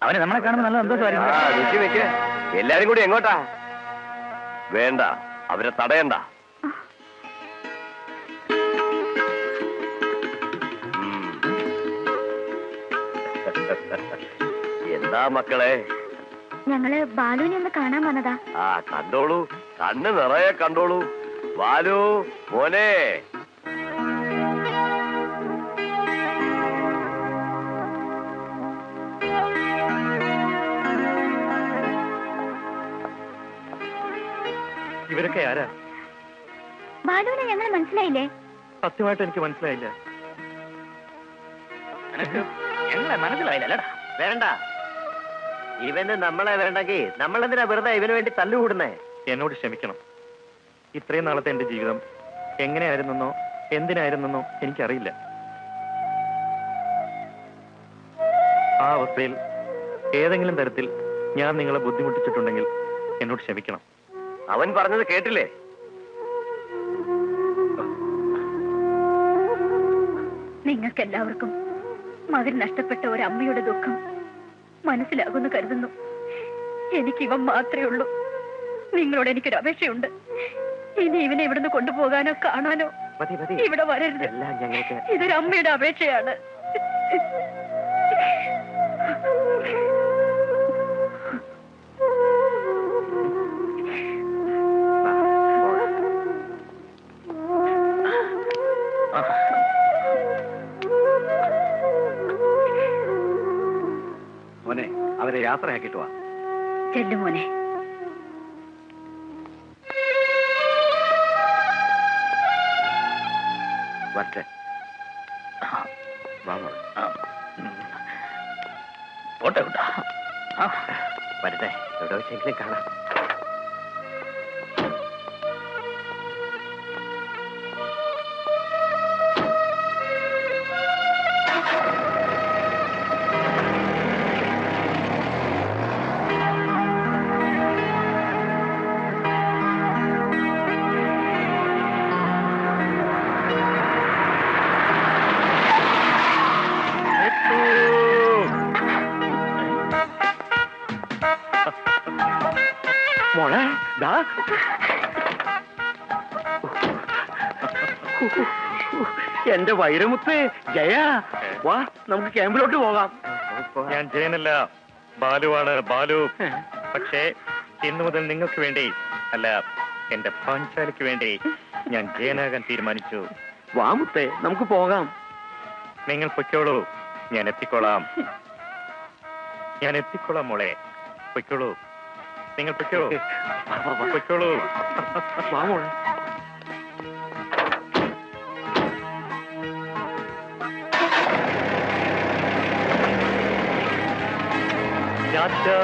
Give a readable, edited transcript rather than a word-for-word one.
അവനെ നമ്മളെ കാണുമ്പോൾ നല്ല സന്തോഷമായിരിക്കും. എല്ലാരും കൂടി എങ്ങോട്ടാ? വേണ്ട, അവരെ തടയണ്ട. എന്താ മക്കളെ? ഞങ്ങള് ബാലുവിനെ ഒന്ന് കാണാൻ വന്നതാ. ആ കണ്ടോളൂ, കണ്ണ് നിറയെ കണ്ടോളൂ. ബാലു മോനെ. ഇവരൊക്കെ ആരാ? ബാലുവിനെ ഞങ്ങളെ മനസ്സിലായില്ലേ? സത്യമായിട്ട് എനിക്ക് മനസ്സിലായില്ല. ഞങ്ങളെ മനസ്സിലായില്ലടാ. വേണ്ട, ഇവന് നമ്മളെ വേണ്ടെങ്കിൽ നമ്മളെന്തിനാ വെറുതെ ഇവന് വേണ്ടി തല്ലുകൂടുന്നേ? എന്നോട് ക്ഷമിക്കണം. ഇത്രയും നാളത്തെ എന്റെ ജീവിതം എങ്ങനെയായിരുന്നെന്നോ എന്തിനായിരുന്നെന്നോ എനിക്കറിയില്ല. ആ അവസ്ഥയിൽ ഏതെങ്കിലും തരത്തിൽ ഞാൻ നിങ്ങളെ ബുദ്ധിമുട്ടിച്ചിട്ടുണ്ടെങ്കിൽ എന്നോട് ക്ഷമിക്കണം. അവൻ പറഞ്ഞത് കേട്ടില്ലേ? നിങ്ങൾക്കെല്ലാവർക്കും മകൻ നഷ്ടപ്പെട്ട ഒരമ്മയുടെ ദുഃഖം മനസ്സിലാകുമെന്ന് കരുതുന്നു. എനിക്കിവൻ മാത്രമേ ഉള്ളൂ. നിങ്ങളോട് എനിക്കൊരു അപേക്ഷയുണ്ട്. ഇനി ഇവനെ ഇവിടുന്ന് കൊണ്ടുപോകാനോ കാണാനോ ഇവിടെ വരരുത്. ഇതൊരു അമ്മയുടെ അപേക്ഷയാണ്. മോനെ, അവരെ യാത്രയാക്കിട്ട് വാ. ചെല്ലു മോനെ. വരട്ടെ. പോട്ടെ കൂട്ടാ. വരട്ടെ, എവിടെ വെച്ചെങ്കിലും കാണാം. മോളെ, എന്റെ വൈരമുത്ത് ജയ, വാ നമുക്ക് ക്യാമ്പിലോട്ട് പോകാം. ഞാൻ ജയനല്ല, ബാലുവാണ്. ബാലു. പക്ഷേ ഇന്നു മുതൽ നിങ്ങൾക്ക് വേണ്ടി അല്ല, എന്റെ പാഞ്ചാലിക്ക് വേണ്ടി ഞാൻ ജയനാകാൻ തീരുമാനിച്ചു. വാ മുത്തേ, നമുക്ക് പോകാം. നിങ്ങൾ പൊയ്ക്കോളൂ, ഞാൻ എത്തിക്കോളാം. ഞാൻ എത്തിക്കോളാം മോളെ. പൊയ്ക്കോളൂ, നിങ്ങൾ പൊയ്ക്കോളൂ. പൊയ്ക്കോളൂ. വാ മോളെ. ടാറ്റാ.